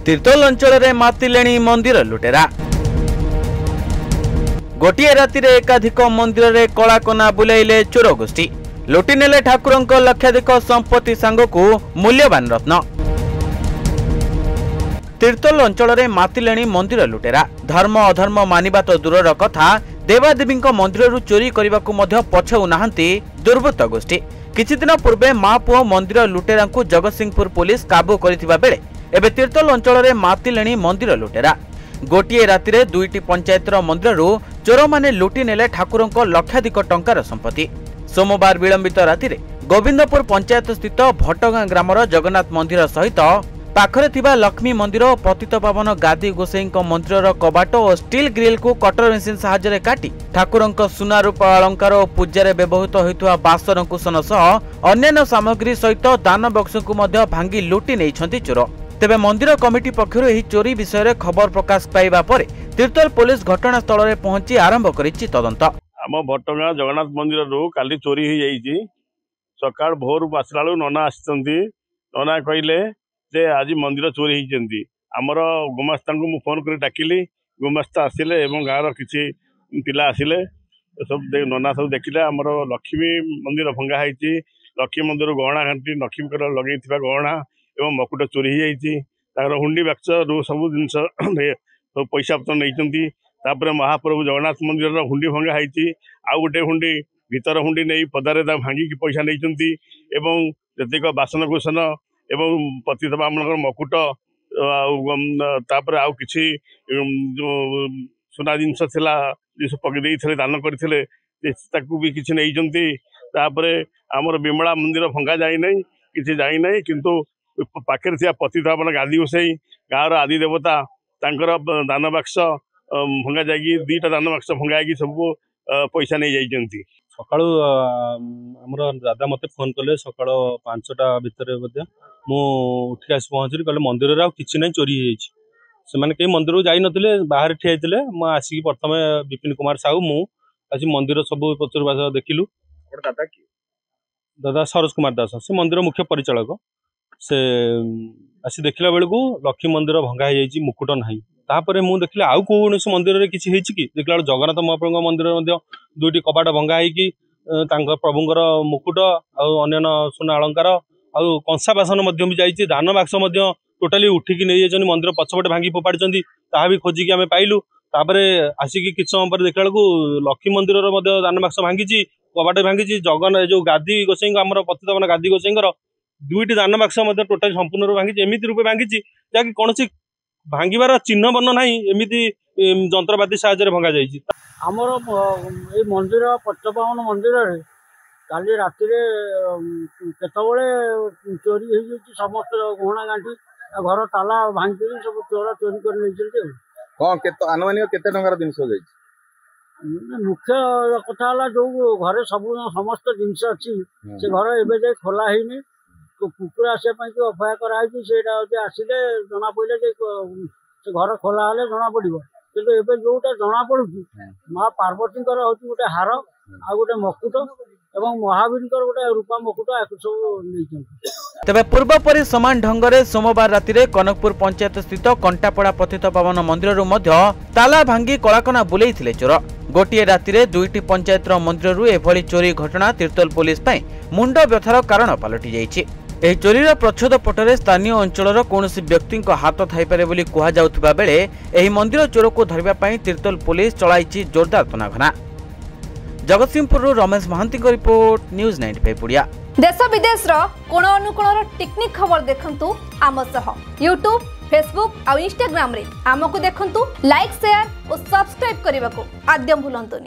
तीर्तोल अंचल में मातिलेणी मंदिर लुटेरा। गोटे राति एकाधिक मंदिर में कलाकना बुलाइले चोर गोष्ठी। लुटि नेले ठाकुरंक लक्षाधिक संपत्ति सांगकू मूल्यवान रत्न। तीर्तोल अंचल में मातिलेणी मंदिर लुटेरा। धर्म अधर्म मानिबा तो दूरर कथा, देवादेवी मंदिर चोरी करने को पछाऊ नाहांती दुर्वृत्त गोष्ठी। किछि दिन पूर्वे मां पुओ मंदिर लुटेरा को जगतसिंहपुर पुलिस काबू करथिबा बेले एबे तीर्तोल अंचल में मातिलेणी मंदिर लुटेरा। गोटे राति दुईटी पंचायतर मंदिर चोर माने लुटि नेले ठाकुरंक लक्षाधिक टंकार संपत्ति। सोमवार विलंबित राति गोविंदपुर पंचायत स्थित भटगां ग्रामर जगन्नाथ मंदिर सहित पाखरे थिबा लक्ष्मी मंदिर और पतितपावन गादी गोसाई मंदिर कबाट और स्टील ग्रिल को कटर मेसीन साहाय्य काटी ठाकुरंक सुना रूपा अलंकार और पूजार व्यवहृत होइतुवा बासन कुसन सह अन्यान्य सामग्री सहित दान बक्स को भांगी लुटि नहीं चोर। तेबे मंदिर कमिटी पक्षरु एही चोरी विषय रे खबर प्रकाश पाइबा परे तीर्तोल पुलिस घटनास्थल रे पहुंची आरंभ करिछि तदंत। आम भटगां जगन्नाथ मंदिर काली चोरी हो जाइछि। सकाळ भोर आसला नना आछंती। नना कहले जे आज मंदिर चोरी होइछंती। हमर गुमास्ता को मु फोन कर डाकिली। गुमास्ता आसिले एवं गाँव किछि पिला आसिले। सब नना सब देखिले हमर लक्ष्मी मंदिर भंगा होइछि। लक्ष्मी मंदिर गहना घंटी लक्ष्मी कर लगेइथिबा गहना एवं मकुट चोरी हो जाइछि। हुंडी बाक्स रू सब जिनस सब पैसा पत्र नहीं। तापर महाप्रभु जगन्नाथ मंदिर हुंडी भंगा होइछि। आउ गोटे हुंडी भीतर हुंडी नहीं पदारे भांगिकी पैसा नहीं एवं जतिक बासन कुसन एवं पतितपावन मकुट आउ किछि सुना जिनस थिला पकई दान करथिले ताकू भी किछि नहीं। तापरे हमर बिमला मंदिर भंगा जाई नहीं, किछि जाई नहीं, किंतु पाखे पतितपावन गादी गोसाई गाँव आदि देवता तांकर दान बाक्स भंगा जाएगी। दुईटा दान बाक्स भंगा सब पैसा नहीं जाइछंती। सकाळु हमर दादा मते फोन कले सकाळ 5टा भितर मु उठी आसी पहुँचली। कहले मंदिर रे किछि नहीं चोरी होइछि। से माने के मंदिर को जाई नथिले, बाहर ठिया हेतिले। म आसी प्रथम विपिन कुमार साहू मु आसी मंदिर सब पचर बास देखिलु। दादा की दादा सरोज कुमार दास से मंदिर मुख्य परिचालक। से आसी देखला बेलू लक्ष्मी मंदिर भंगा हो जाइछि, मुकुट नहीं। तापरे मु देखले आउ कोनोसी मंदिर रे किछि हेछि कि देखला जगन्नाथ महाप्रभु मंदिर मध्ये दुईटी कबाट भंगा होइकि तांका प्रभुंकर मुकुट आउ अन्य सुना अलंकार आउ कंसा बासन मध्ये भी जाइछि। दान बाक्स मध्ये टोटाली उठिकी नै जाइछन। मंदिर पछपटे भांगी फोपाडिछंती, ताहा भी खोजिकी आमे पाइलु। तापरे आसिकी किछ समय पर देखला लक्ष्मी मंदिर रे मध्ये दान बाक्स भांगिछि, कबाट भांगिछि। जगन जो गादी गोसाई हमर पतितपावन गादी गोसाईंकर दुईटी दान बाक्स टोटाल संपूर्ण भांगी एमती रूपे भांगी जहाँकि कौन भांगार चिन्ह बर्ण ना एमती जंत्रपाति साहाय्य भंगा जाइए। आमर ये मंदिर पतितपावन मंदिर काली राति केतबले चोरी हो समस्त गहना गांठी घर ताला भांगी सब चोर चोरी कर आनुमानिक केते टंकार जिनस मुख्य कथा जो घरे सब समस्त जिनस अच्छी से घर एवं खोला है कुकुर आसपा अफया कराई से आसिले जना पड़े से घर खोला हेले जना पड़ो। किंतु एबे जोटा जना पड़ुची माँ पार्वती हूँ गोटे हार आ गोटे मकुट एवं महावीर गोटे रूपा मुकुट सब। तेबे पूर्व परि समान ढंगरे सोमवार राति कनकपुर पंचायत स्थित कंटापड़ा पतितपावन मंदिर ताला भांगी कलाकना बुलेइथिले चोर। गोटे राति दुईटी पंचायतर मंदिर एभली चोरी घटना तीर्तोल पुलिस मुंड व्यथार कारण पलटि जाइछि। एही चोरीर प्रच्छद पटरे स्थानीय अंचलर कौनसी व्यक्ति हाथ थाईपारे बोली कुहाଯାଉଥିବା बेले एही मंदिर चोर को धरिबा पई तीर्तोल पुलिस चलाइछि जोरदार तनाघना। जगतसिंहपुर रमेश महांती को रिपोर्ट, न्यूज 95 पुड़िया। देश विदेश कोण अनुकोणर टेक्निक खबर देखंतु आम सह यूट्यूब, फेसबुक और इंस्टाग्राम रे आमको देखंतु। लाइक, शेयर और सब्सक्राइब करने को आद्यम भूलंतुनि।